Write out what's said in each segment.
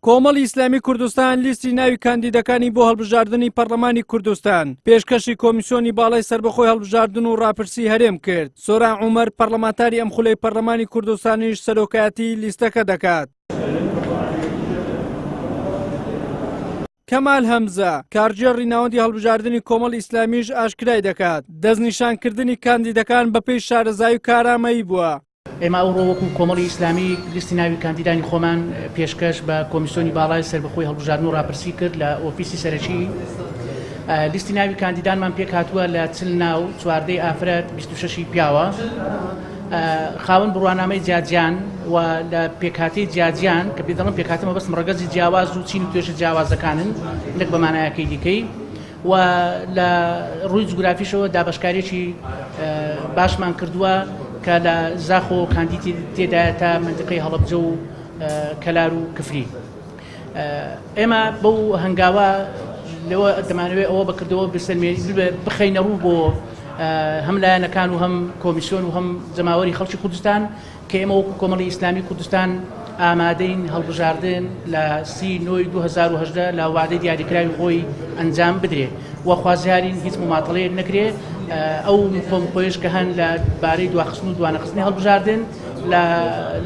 کۆمەڵی ئیسلامی کوردستان لیستی ناوی کاندیدەکانی بۆ هەڵبژاردننی پەرلەمانی کوردستان پێشکەشی کۆمیسیۆنی باڵای سربەخۆی هەڵبژاردن و ڕاپرسی هەرێم کرد. سۆران عومەر پەرلەمانتاری ئەم خولەی پەرلەمانی کوردستانیش سەرۆکایەتی لیستەکە دەکات. کەمال هەمزە کارژێڕی ناوەندی هەڵبژاردننی کۆمەڵی ئیسلامیش ئاشکرای دەکات. دەستنیشانکردنی کاندیدەکان بەپێی شارەزایی و کارامەیی بووە. ئێمە ئەوڕۆ وەکو کۆمەڵی ئیسلامی لیستی ناوی کاندیدانی خۆمان پێشکەش بە کۆمیسیۆنی باڵای سربەخۆی هەڵبژاردن و ڕاپرسی کرد لە ئۆفیسی سەرەکی. لیستی ناوی کاندیدانمان پێک هاتووە لە چل ناو 14 ئافرەت 26 پیاوە خاوەن بڕوانامەی جیاجیان و لە پێکهاتەی جیاجیان کە پێ دەڵم پێکهاتەمە بەس ڕەگەزی جیاواز و چین و توێژە جیاوازەکانن نەک بە مانایەکەی دیکەی و لە ڕووی جوگرافیشەوە دابەشکاریەکی باشمان کردووە کە لە زاخۆ کاندیتی تێدایە تا منطقەی هەڵەبجە و کەلار و کفری. ئێمە بەو هەنگاوە لەوە دەمانوێت ئەوە بەکردەوە بخەینە ڕوو بۆ هەم لایەنەکان و هەم کۆمیسیۆن و هەم جەماوەری خەڵکی کوردستان کە ئێمە وەکو کۆمەڵی ئیسلامی کوردستان ئامادەین هەڵبژاردن لە 30/9/2018 لە وعدەی دیاریکراوی خۆی ئەنجام بدرێ و خوازیارین هیچ مماتەڵەیەک نەکرێ ئەو خۆش کە هەن لە بارەی دواخستن و دوانەخستنی هەڵبژاردن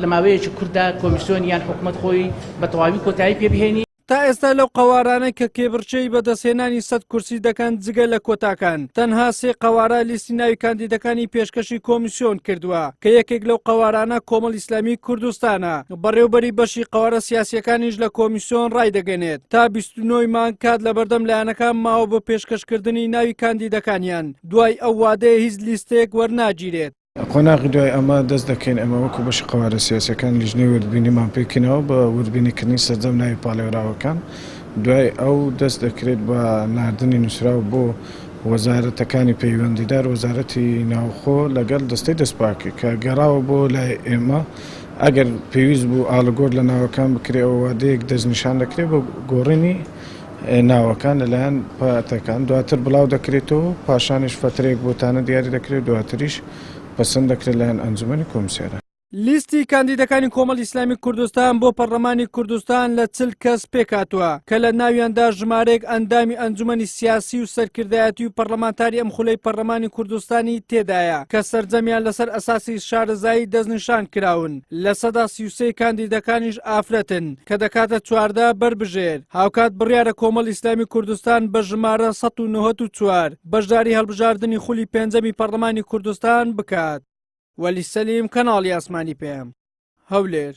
لە ماوەیەکی کووردا کۆمیسیۆن یان حکوومەت خۆی بە تەواوی کۆتایی پێبهێنی. تا ئێستا لەو قەوارانەی کە کێبڕچەی بەدەستهێنانی 100 کورسی دەکەن جگە لە کۆتاکان تەنها 3 قەوارە لیستی ناوی کاندیدەکانی پێشکەشی کۆمیسیۆن کردووە کە یەکێک لەو قەوارانە کۆمەڵی ئیسلامی کوردستانە. بەڕێوەبەری بەشی قەوارە سیاسیەکانیش لە کۆمیسیۆن ڕایدەگەنێت تا 29 مانگ کات لە بەردەم لایەنەکان ماوە بۆ پێشکەشکردنی ناوی کاندیدەکانیان دوای ئەو وادەیە هیچ لیستێک وەرناگیرێت. قۆناغی دوای ئەمە دەست دەکەین ئەمە وەکو بەشی قەوارە سیاسەکان لیژنەی وردبینیمان پێکردنەوە بە وردبینیکردنی سەرجەم ناوی پاڵێوراوەکان دوای ئەو دەست دەکرێت بە ناردنی نووسراو بۆ وەزارەتەکانی پەیوەندیدار وەزارەتی ناوخۆ لەگەڵ دەستەی دەستپاکی کە گەڕاوە بۆ لای ئێمە ئەگەر پێویست بوو ئاڵگۆر لە ناوەکان بکرێ ئەو وادەیەک دەستنیشان دەکرێت بۆ گۆڕینی ناوەکان لەلایەن پاتەکان دواتر بڵاو دەکرێتەوە پاشانیش فترێک بۆتانە دیاری دەکرێت دواتریش پەسەند دەکرێت لایەن ئەنجومەنی کۆمسیارە. لیستی کاندیدەکانی کۆمەڵی ئیسلامی کوردستان بۆ پەرلەمانی کوردستان لە 40 کەس پێکهاتووە کە لە ناویاندا ژمارەیەک ئەندامی ئەنجومەنی سیاسی و سەرکردایەتی و پەرلەمانتاری ئەم خولەی پەرلەمانی کوردستانی تێدایە کە سەرجەمیان لەسەر ئەساسی شارەزایی دەستنیشان کراون. لە سەدا 33 کاندیدەکانیش ئافرەتن کە دەکاتە 14 بربژێر. هاوکات بڕیارە کۆمەڵی ئیسلامی کوردستان بە ژمارە 194 بەشداری هەڵبژاردننی خولی پێنجەمی پەرلەمانی کوردستان بکات. وەلی سەلیم کەناڵی ئاسمانی پێم هەولێر.